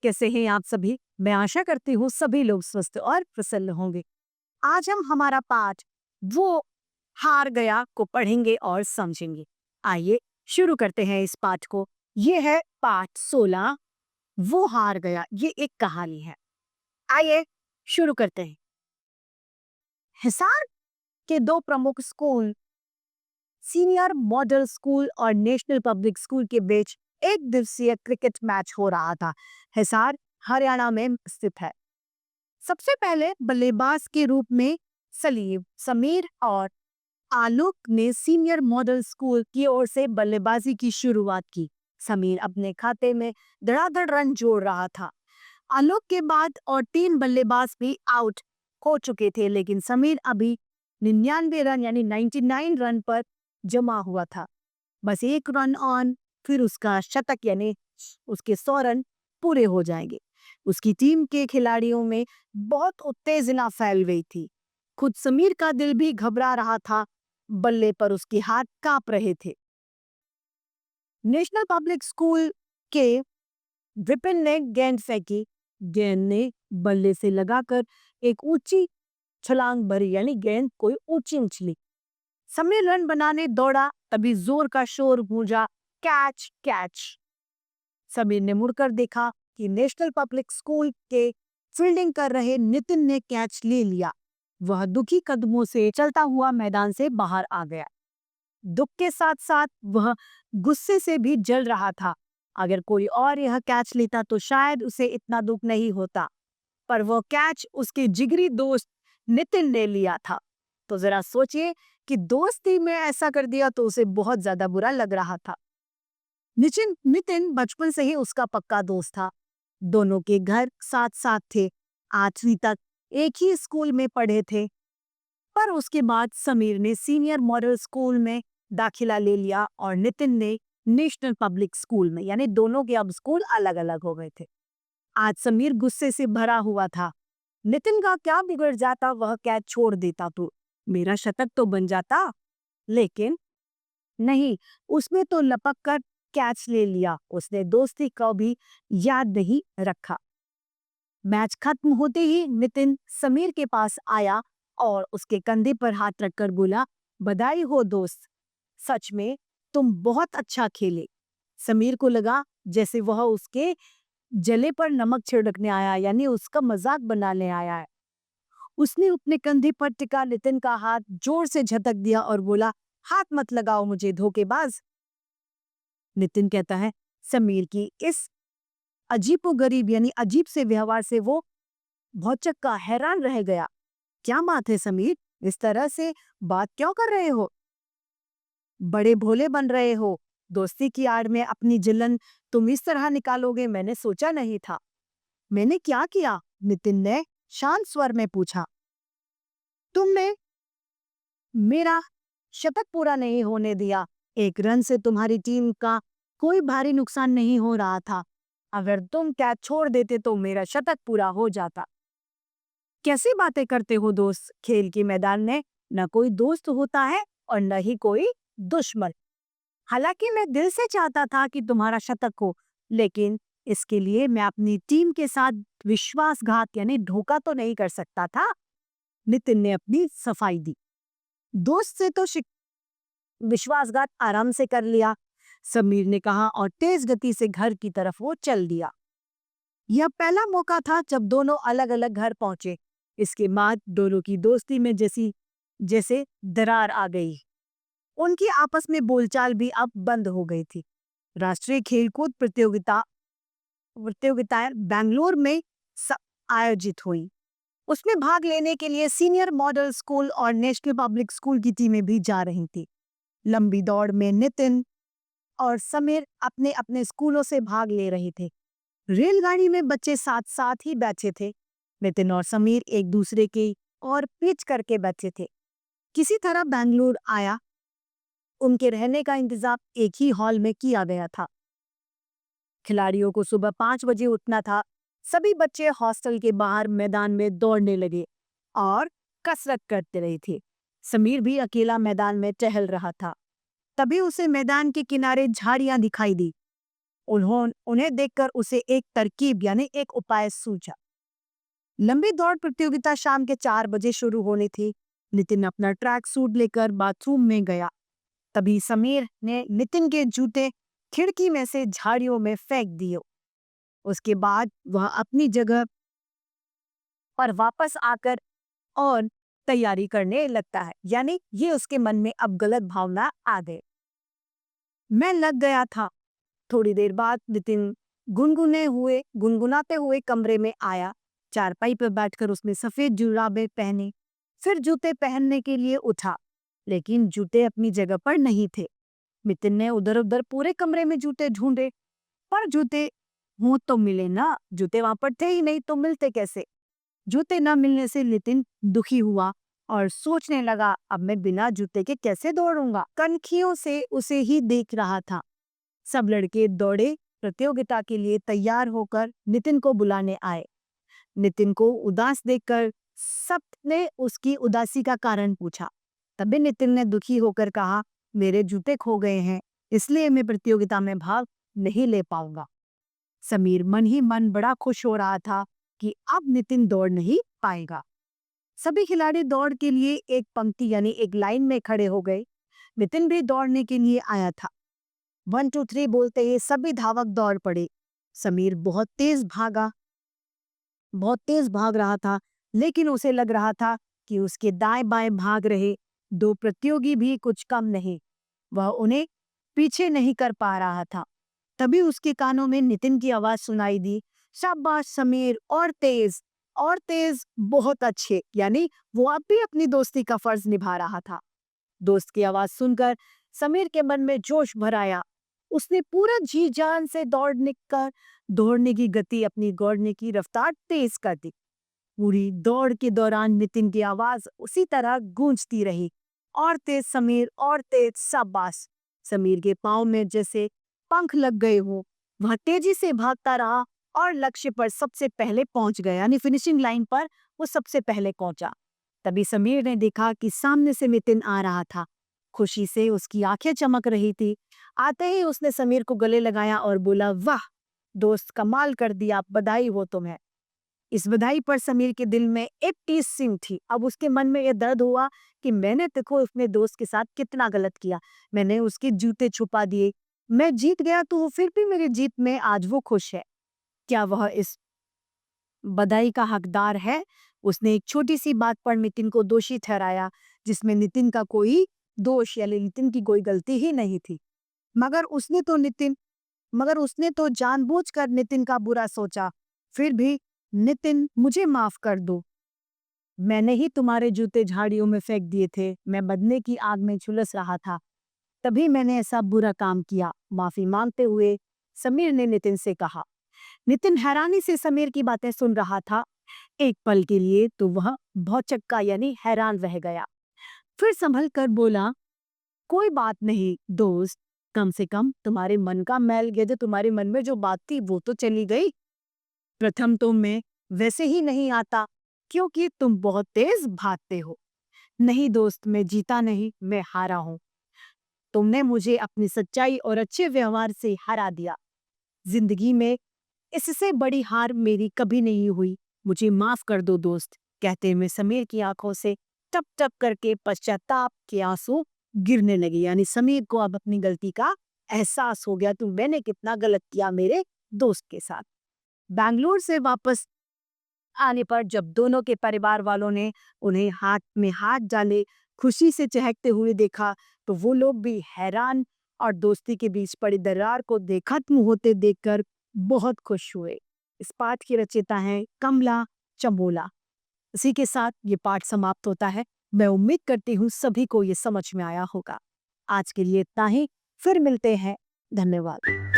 कैसे हैं आप सभी? मैं आशा करती हूँ सभी लोग स्वस्थ और प्रसन्न होंगे। आज हम हमारा पाठ वो हार गया को पढ़ेंगे और समझेंगे। आइए शुरू करते हैं इस पाठ को। ये है पाठ 16, वो हार गया। ये एक कहानी है। आइए शुरू करते हैं। हिसार के दो प्रमुख स्कूल, सीनियर मॉडल स्कूल और नेशनल पब्लिक स्कूल के बीच एक दिवसीय क्रिकेट मैच हो रहा था। हिसार हरियाणा में स्थित है। सबसे पहले बल्लेबाज के रूप में समीर और आलोक ने सीनियर मॉडल स्कूल की ओर से बल्लेबाजी की शुरुआत की। समीर अपने खाते में धड़ाधड़ रन जोड़ रहा था। आलोक के बाद और 3 बल्लेबाज भी आउट हो चुके थे, लेकिन समीर अभी 99 रन यानी 99 रन पर जमा हुआ था। बस एक रन ऑन, फिर उसका शतक यानी उसके 100 रन पूरे हो जाएंगे। उसकी टीम के खिलाड़ियों में बहुत उत्तेजना फैल गई थी। खुद समीर का दिल भी घबरा रहा था। बल्ले पर उसके हाथ कांप रहे थे। नेशनल पब्लिक स्कूल के विपिन ने गेंद फेंकी। गेंद ने बल्ले से लगाकर एक ऊंची छलांग भरी, यानी गेंद कोई ऊंची उछली। समीर रन बनाने दौड़ा, तभी जोर का शोर गूंजा, कैच कैच। समीर ने मुड़कर देखा कि नेशनल पब्लिक स्कूल के फील्डिंग कर रहे नितिन ने कैच ले लिया। वह दुखी कदमों से चलता हुआ मैदान से बाहर आ गया। दुख के साथ साथ वह गुस्से से भी जल रहा था। अगर कोई और यह कैच लेता तो शायद उसे इतना दुख नहीं होता, पर वह कैच उसके जिगरी दोस्त नितिन ने लिया था। तो जरा सोचिए कि दोस्ती में ऐसा कर दिया तो उसे बहुत ज्यादा बुरा लग रहा था। नितिन बचपन से ही उसका पक्का दोस्त था। दोनों के घर साथ साथ थे। 8वीं तक एक ही स्कूल में पढ़े थे। पर उसके बाद समीर ने सीनियर मॉडल स्कूल में दाखिला ले लिया और नितिन ने नेशनल पब्लिक स्कूल में, यानी दोनों के अब स्कूल अलग अलग हो गए थे। आज समीर गुस्से से भरा हुआ था। नितिन का क्या बिगड़ जाता, वह कैच छोड़ देता तो मेरा शतक तो बन जाता, लेकिन नहीं, उसमें तो लपक कर कैच ले लिया। उसने दोस्ती को भी याद नहीं रखा। मैच खत्म होते ही नितिन समीर के पास आया और उसके कंधे पर हाथ रखकर बोला, बधाई हो दोस्त, सच में तुम बहुत अच्छा खेले। समीर को लगा जैसे वह उसके जले पर नमक छिड़कने आया, यानी उसका मजाक बनाने आया है। उसने अपने कंधे पर टिका नितिन का हाथ जोर से झटक दिया और बोला, हाथ मत लगाओ मुझे धोखेबाज। नितिन कहता है, समीर की इस अजीबोगरीब यानी अजीब से व्यवहार से वो भौचक्का हैरान रह गया। क्या बात है समीर, इस तरह से बात क्यों कर रहे हो? बड़े भोले बन रहे हो। दोस्ती की आड़ में अपनी जलन तुम इस तरह निकालोगे, मैंने सोचा नहीं था। मैंने क्या किया? नितिन ने शांत स्वर में पूछा। तुमने मेरा शतक पूरा नहीं होने दिया। एक रन से तुम्हारी टीम का कोई भारी नुकसान नहीं हो रहा था। अगर तुम कैच छोड़ देते तो मेरा शतक पूरा हो जाता। कैसी बातें करते हो दोस्त? खेल के मैदान में न कोई दोस्त होता है और न ही कोई दुश्मन। हालांकि मैं दिल से चाहता था कि तुम्हारा शतक हो, लेकिन इसके लिए मैं अपनी टीम के साथ विश्वासघात यानी धोखा तो नहीं कर सकता था। नितिन ने अपनी सफाई दी। दोस्त से तो विश्वासघात आराम से कर लिया, समीर ने कहा और तेज गति से घर की तरफ वो चल दिया। यह पहला मौका था जब दोनों अलग अलग घर पहुंचे। इसके बाद दोनों की दोस्ती में जैसे दरार आ गई। उनकी आपस में बोलचाल भी अब बंद हो गई थी। राष्ट्रीय खेलकूद प्रतियोगिताएं बेंगलुरु में आयोजित हुई। उसमें भाग लेने के लिए सीनियर मॉडल स्कूल और नेशनल पब्लिक स्कूल की टीमें भी जा रही थी। लंबी दौड़ में नितिन और समीर अपने अपने स्कूलों से भाग ले रहे थे। रेलगाड़ी में बच्चे साथ साथ ही बैठे थे। नितिन और समीर एक दूसरे के और पीछ करके बैठे थे। किसी तरह बेंगलुरु आया। उनके रहने का इंतजाम एक ही हॉल में किया गया था। खिलाड़ियों को सुबह 5 बजे उठना था। सभी बच्चे हॉस्टल के बाहर मैदान में दौड़ने लगे और कसरत करते रहे थे। समीर भी अकेला मैदान में टहल रहा था। तभी उसे मैदान के किनारे झाड़ियां दिखाई दी। उन्हें देखकर उसे एक तरकीब यानी एक उपाय सूझा। लंबी दौड़ प्रतियोगिता शाम के 4 बजे शुरू होनी थी। नितिन अपना ट्रैक सूट लेकर बाथरूम में गया। तभी समीर ने नितिन के जूते खिड़की में से झाड़ियों में फेंक दिए। उसके बाद वह अपनी जगह पर वापस आकर और तैयारी करने लगता है, यानी ये उसके मन में अब गलत भावना आ गई। मैं लग गया था। थोड़ी देर बाद नितिन गुनगुनाते हुए कमरे में आया। चारपाई पर बैठकर उसने सफेद जुराबें पहनी, फिर जूते पहनने के लिए उठा, लेकिन जूते अपनी जगह पर नहीं थे। नितिन ने उधर उधर पूरे कमरे में जूते ढूंढे, पर जूते हो तो मिले ना, जूते वहां पर थे ही नहीं तो मिलते कैसे। जूते न मिलने से नितिन दुखी हुआ और सोचने लगा, अब मैं बिना जूते के कैसे दौड़ूंगा। कनखियों से उसे ही देख रहा था। सब लड़के दौड़े प्रतियोगिता के लिए तैयार होकर नितिन को बुलाने आए। नितिन को उदास देखकर सबने उसकी उदासी का कारण पूछा। तभी नितिन ने दुखी होकर कहा, मेरे जूते खो गए हैं, इसलिए मैं प्रतियोगिता में भाग नहीं ले पाऊंगा। समीर मन ही मन बड़ा खुश हो रहा था कि अब नितिन दौड़ नहीं पाएगा। सभी खिलाड़ी दौड़ के लिए एक पंक्ति यानी एक लाइन में खड़े हो गए। नितिन भी दौड़ने के लिए आया था। 1 2 3 बोलते ही सभी धावक दौड़ पड़े। समीर बहुत तेज भाग रहा था, लेकिन उसे लग रहा था कि उसके दाएं बाएं भाग रहे 2 प्रतियोगी भी कुछ कम नहीं। वह उन्हें पीछे नहीं कर पा रहा था। तभी उसके कानों में नितिन की आवाज सुनाई दी, शाबाश समीर, और तेज, बहुत अच्छे। यानी वो अब भी अपनी दोस्ती का फर्ज निभा रहा था। दोस्त की आवाज सुनकर समीर के मन में जोश भर आया। उसने पूरा जी जान से दौड़ने की गति, अपनी दौड़ने की रफ्तार तेज कर दी। पूरी दौड़ के दौरान नितिन की आवाज उसी तरह गूंजती रही, और तेज समीर, और तेज, शाबाश। समीर के पाँव में जैसे पंख लग गए हो। वह तेजी से भागता रहा और लक्ष्य पर सबसे पहले पहुंच गया, यानी फिनिशिंग लाइन पर वो सबसे पहले पहुंचा। तभी समीर ने देखा कि सामने से नितिन आ रहा था। खुशी से उसकी आंखें चमक रही थी। आते ही उसने समीर को गले लगाया और बोला, वाह दोस्त, कमाल कर दिया, बधाई हो तुम्हें। इस बधाई पर समीर के दिल में एक टीस सिंह थी। अब उसके मन में यह दर्द हुआ कि मैंने देखो अपने दोस्त के साथ कितना गलत किया। मैंने उसके जूते छुपा दिए। मैं जीत गया तो फिर भी मेरी जीत में आज वो खुश है। क्या वह इस बधाई का हकदार है? उसने एक छोटी सी बात पर नितिन को दोषी ठहराया, जिसमें नितिन का कोई दोष यानी नितिन की कोई गलती ही नहीं थी। मगर उसने तो जानबूझकर नितिन का बुरा सोचा। फिर भी नितिन, मुझे माफ कर दो। मैंने ही तुम्हारे जूते झाड़ियों में फेंक दिए थे। मैं बदले की आग में झुलस रहा था, तभी मैंने ऐसा बुरा काम किया। माफी मांगते हुए समीर ने नितिन से कहा। नितिन हैरानी से समीर की बातें सुन रहा था। एक पल के लिए तो वह भौचक्का यानी हैरान रह गया। फिर संभल कर बोला, कोई बात नहीं दोस्त, कम से कम तुम्हारे मन का मैल गया, जो तुम्हारे मन में जो बात थी वो तो चली गई। प्रथम तो मैं वैसे ही नहीं आता, क्योंकि तुम बहुत तेज भागते हो। नहीं दोस्त, मैं जीता नहीं, मैं हारा हूं। तुमने मुझे अपनी सच्चाई और अच्छे व्यवहार से हरा दिया। जिंदगी में इससे बड़ी हार मेरी कभी नहीं हुई। मुझे माफ कर दो दोस्त। कहते हुए समीर की आंखों से टप टप करके पश्चाताप के आंसू गिरने लगे। यानी समीर को अब अपनी गलती का एहसास हो गया, तो मैंने कितना गलत किया मेरे दोस्त के साथ। बैंगलोर से वापस आने पर जब दोनों के परिवार वालों ने उन्हें हाथ में हाथ डाले, खुशी से चहकते हुए देखा, तो वो लोग भी हैरान और दोस्ती के बीच पड़ी दरार को खत्म होते देखकर बहुत खुश हुए। इस पाठ की रचयिता हैं कमला चमोला। इसी के साथ ये पाठ समाप्त होता है। मैं उम्मीद करती हूँ सभी को ये समझ में आया होगा। आज के लिए इतना ही, फिर मिलते हैं। धन्यवाद।